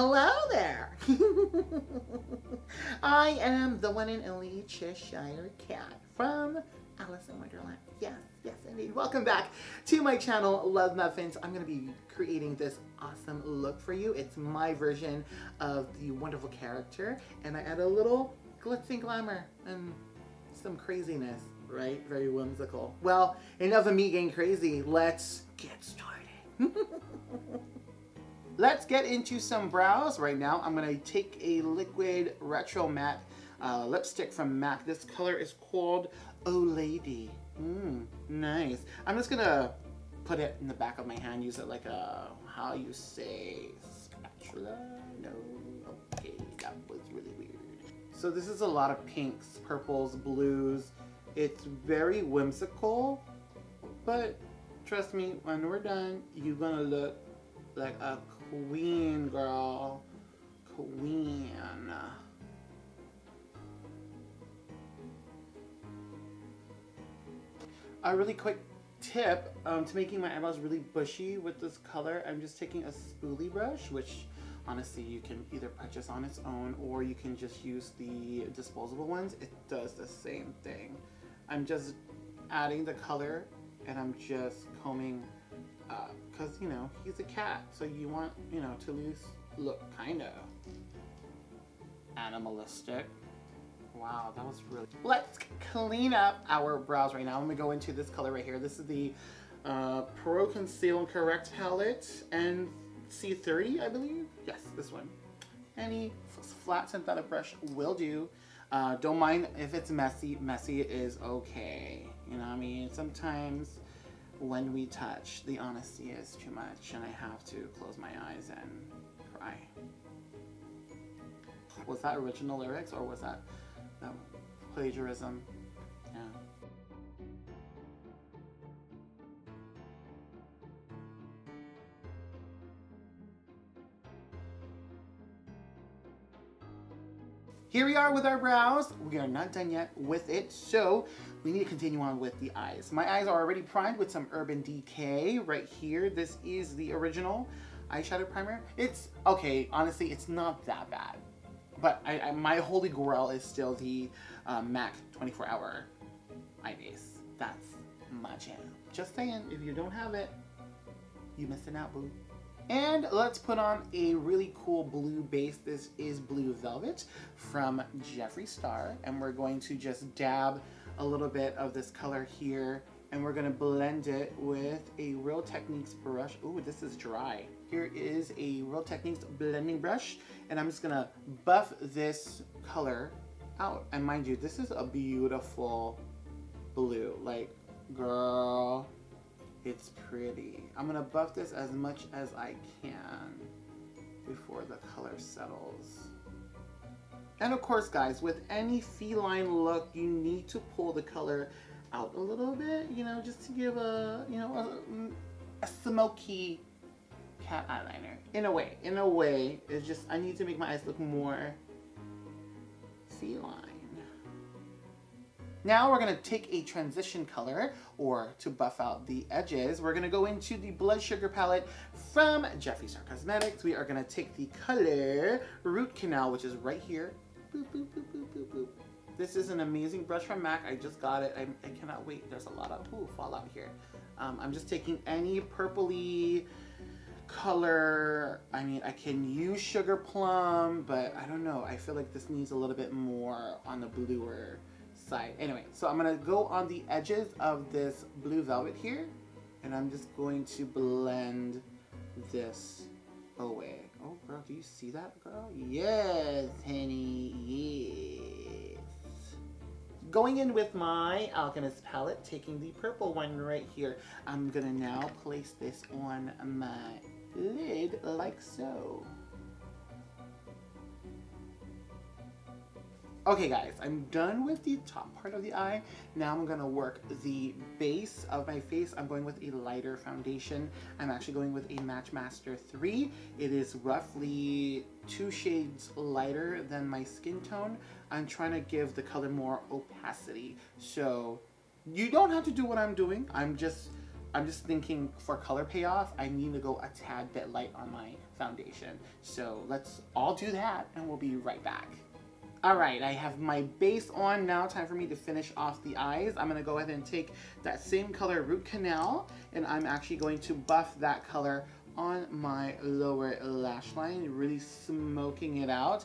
Hello there! I am the one and only Cheshire Cat from Alice in Wonderland. Yes, yes indeed. Welcome back to my channel, Love Muffins. I'm going to be creating this awesome look for you. It's my version of the wonderful character, and I add a little glitz and glamour and some craziness, right? Very whimsical. Well, enough of me getting crazy. Let's get started. Let's get into some brows. Right now, I'm gonna take a liquid retro matte lipstick from MAC. This color is called Oh Lady. Nice. I'm just gonna put it in the back of my hand, use it like a, how you say, spatula? No, okay, that was really weird. So this is a lot of pinks, purples, blues. It's very whimsical, but trust me, when we're done, you're gonna look like a queen, girl. Queen. A really quick tip to making my eyebrows really bushy with this color, I'm just taking a spoolie brush, which honestly you can either purchase on its own or you can just use the disposable ones. It does the same thing. I'm just adding the color and I'm just combing up because, you know, he's a cat, so you want, you know, to at least look kind of animalistic. Wow, that was really... Let's clean up our brows right now. I'm gonna go into this color right here. This is the Pro Conceal and Correct palette, and C30, I believe. Yes, this one. Any flat synthetic brush will do. Don't mind if it's messy. Messy is okay. You know what I mean? Sometimes when we touch, the honesty is too much, and I have to close my eyes and cry. Was that original lyrics, or was that plagiarism? Yeah. Here we are with our brows. We are not done yet with it, so we need to continue on with the eyes. My eyes are already primed with some Urban Decay right here. This is the original eyeshadow primer. It's okay, honestly, it's not that bad. But my holy grail is still the MAC 24-hour eye base. That's my jam. Just saying, if you don't have it, you're missing out, boo. And let's put on a really cool blue base. This is Blue Velvet from Jeffree Star. And we're going to just dab a little bit of this color here. And we're gonna blend it with a Real Techniques brush. Ooh, this is dry. Here is a Real Techniques blending brush. And I'm just gonna buff this color out. And mind you, this is a beautiful blue. Like, girl, it's pretty. I'm gonna buff this as much as I can before the color settles. And of course, guys, with any feline look, you need to pull the color out a little bit, you know, just to give a, you know, a smoky cat eyeliner. In a way, it's just, I need to make my eyes look more feline. Now we're gonna take a transition color, or to buff out the edges, we're gonna go into the Blood Sugar palette from Jeffree Star Cosmetics. We are gonna take the color Root Canal, which is right here. Boop, boop, boop, boop, boop, boop. This is an amazing brush from MAC. I just got it. I cannot wait. There's a lot of fallout here. I'm just taking any purpley color. I mean, I can use Sugar Plum, but I don't know. I feel like this needs a little bit more on the bluer side. Anyway, so I'm gonna go on the edges of this Blue Velvet here, and I'm just going to blend this away. Oh, girl, do you see that, girl? Yes, honey, yes. Going in with my Alchemist palette, taking the purple one right here. I'm gonna now place this on my lid like so. Okay guys, I'm done with the top part of the eye. Now I'm gonna work the base of my face. I'm going with a lighter foundation. I'm actually going with a Match Master 3. It is roughly 2 shades lighter than my skin tone. I'm trying to give the color more opacity. So you don't have to do what I'm doing. I'm just I'm just thinking for color payoff, I need to go a tad bit light on my foundation. So let's all do that and we'll be right back. All right, I have my base on now. Time for me to finish off the eyes. I'm gonna go ahead and take that same color root canal and I'm actually going to buff that color on my lower lash line, really smoking it out.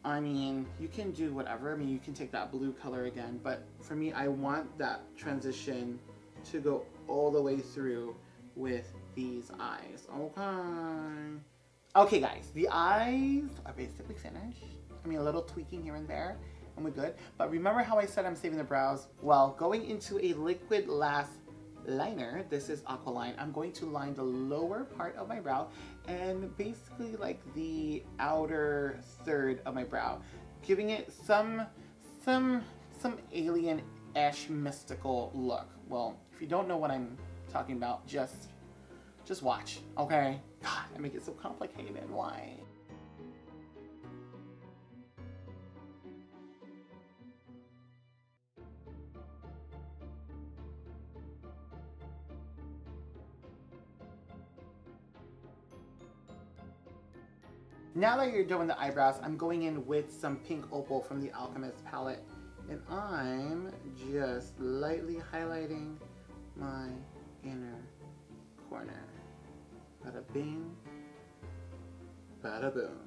I mean, you can do whatever. I mean, you can take that blue color again, but for me, I want that transition to go all the way through with these eyes. Okay. Okay, guys, the eyes are basically finished. I mean, a little tweaking here and there, and we're good. But remember how I said I'm saving the brows? Well, going into a liquid lash liner, this is Aqualine, I'm going to line the lower part of my brow and basically like the outer third of my brow, giving it some alien-esque mystical look. Well, if you don't know what I'm talking about, just watch, okay? God, I make it so complicated, why? Now that you're doing the eyebrows, I'm going in with some pink opal from the Alchemist palette, and I'm just lightly highlighting my inner corner. Bada bing, bada boom.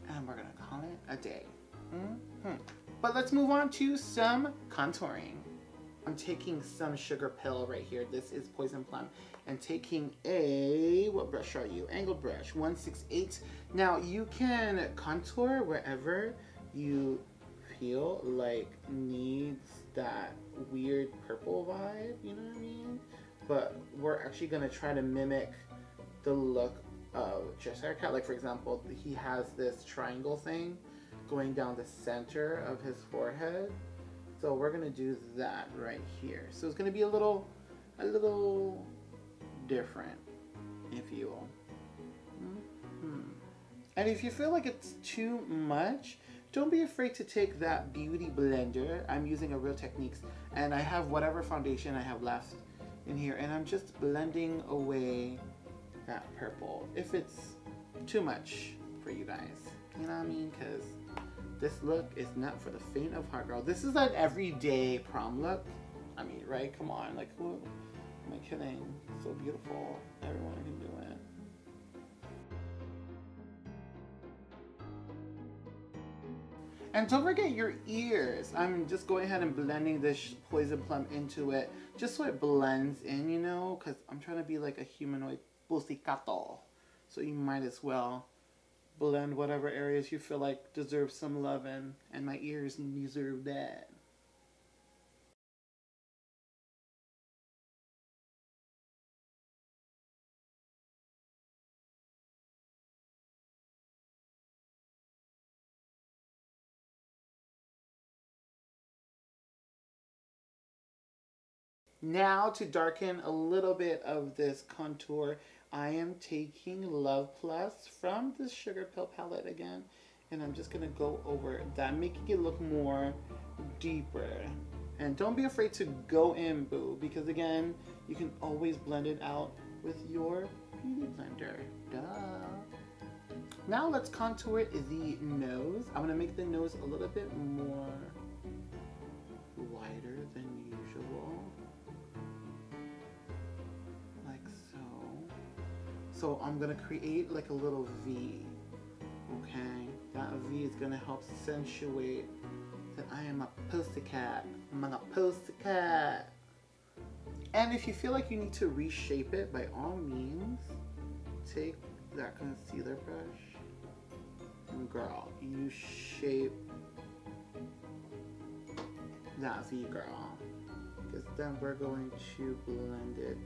And we're gonna call it a day. But let's move on to some contouring. I'm taking some sugar pill right here. This is Poison Plum. And taking a, what brush are you? Angled brush, 168. Now you can contour wherever you feel like needs that weird purple vibe, you know what I mean? But we're actually gonna try to mimic the look of Cheshire Cat. Like for example, he has this triangle thing going down the center of his forehead. So we're gonna do that right here. So it's gonna be a little different, if you will. And if you feel like it's too much, don't be afraid to take that beauty blender. I'm using a Real Techniques, and I have whatever foundation I have left in here, and I'm just blending away that purple if it's too much for you guys. You know what I mean? Because this look is not for the faint of heart, girl. This is an everyday prom look. I mean, right? Come on, like who am I kidding? So beautiful. Everyone can do it. And don't forget your ears. I'm just going ahead and blending this Poison Plum into it, just so it blends in, you know, because I'm trying to be like a humanoid pussycato. So you might as well blend whatever areas you feel like deserve some loving, and my ears deserve that. Now to darken a little bit of this contour, I am taking Love Plus from the Sugar Pill palette again, and I'm just gonna go over that, making it look more deeper. And don't be afraid to go in, boo, because again, you can always blend it out with your beauty blender. Duh. Now let's contour the nose. I'm gonna make the nose a little bit more wider than usual. So I'm gonna create like a little V, okay? That V is gonna help accentuate that I am a pussycat. I'm a pussycat. And if you feel like you need to reshape it, by all means, take that concealer brush and girl, you shape that V, girl. Because then we're going to blend it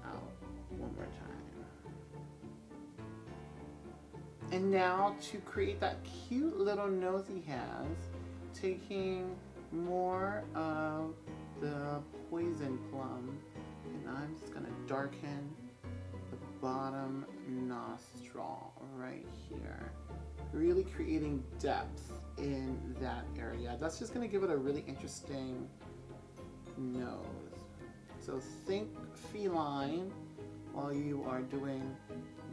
out one more time. And now to create that cute little nose he has, taking more of the Poison Plum, and I'm just gonna darken the bottom nostril right here. Really creating depth in that area. That's just gonna give it a really interesting nose. So think feline while you are doing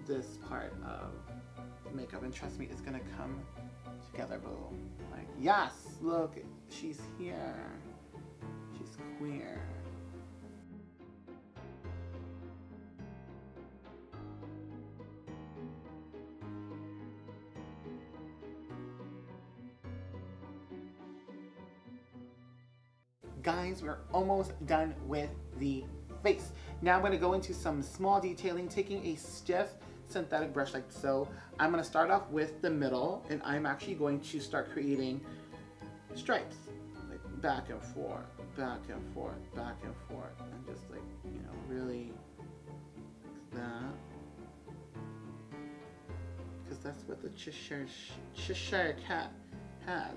this part of makeup, and trust me, it's gonna come together, boo. Like, yes, look, she's here. She's queer. Guys, we're almost done with the face. Now I'm going to go into some small detailing, taking a stiff synthetic brush like so. I'm going to start off with the middle, and I'm actually going to start creating stripes, like back and forth, back and forth, back and forth, and just like, you know, really like that. Because that's what the Cheshire cat has.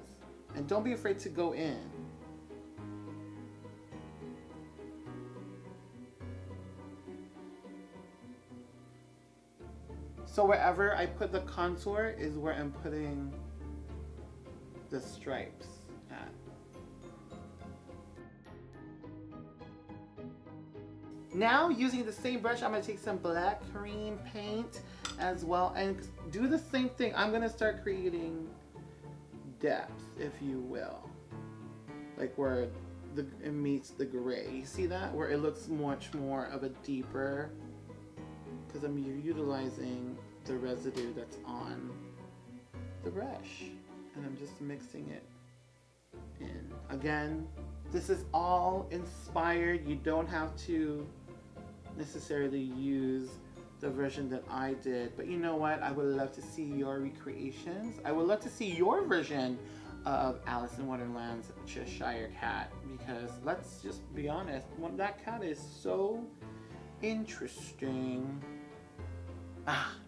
And don't be afraid to go in. So wherever I put the contour is where I'm putting the stripes at. Now, using the same brush, I'm going to take some black cream paint as well and do the same thing. I'm going to start creating depth, if you will. Like where it meets the gray. You see that? Where it looks much more of a deeper, because I'm utilizing the residue that's on the brush, and I'm just mixing it in. Again, this is all inspired. You don't have to necessarily use the version that I did, but you know what? I would love to see your recreations. I would love to see your version of Alice in Wonderland's Cheshire cat, because let's just be honest, that cat is so interesting.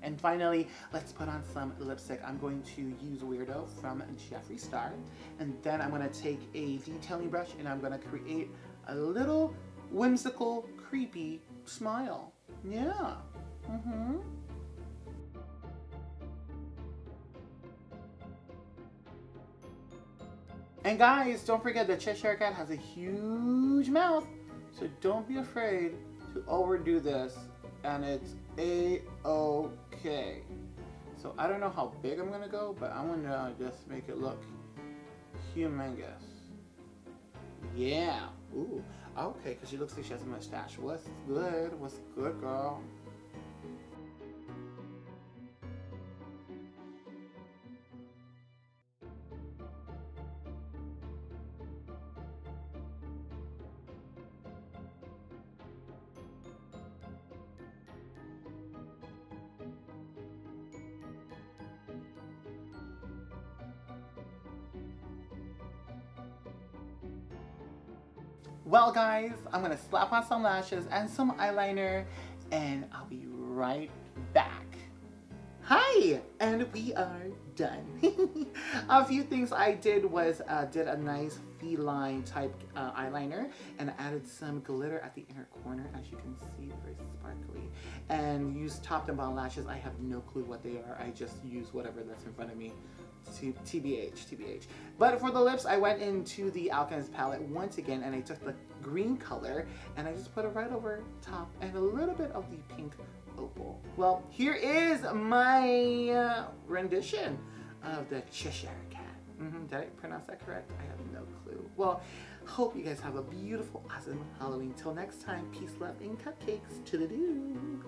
And finally, let's put on some lipstick. I'm going to use Weirdo from Jeffree Star, and then I'm going to take a detailing brush and I'm going to create a little whimsical, creepy smile. Yeah. And guys, don't forget the Cheshire cat has a huge mouth, so don't be afraid to overdo this, and it's a-okay. So I don't know how big I'm gonna go, but I'm gonna just make it look humongous. Yeah. Ooh. Okay, because she looks like she has a mustache. What's good? What's good, girl? Well guys, I'm gonna slap on some lashes and some eyeliner, and I'll be right back. Hi, and we are done. A few things I did was did a nice feline type eyeliner, and added some glitter at the inner corner, as you can see, very sparkly, and used top and bottom lashes. I have no clue what they are. I just use whatever that's in front of me. TBH. But for the lips, I went into the Alchemist palette once again, and I took the green color and I just put it right over top, and a little bit of the pink opal. Well, here is my rendition of the Cheshire cat. Did I pronounce that correct? I have no clue. Well, hope you guys have a beautiful, awesome Halloween. Till next time, peace, love, and cupcakes. Toodaloo.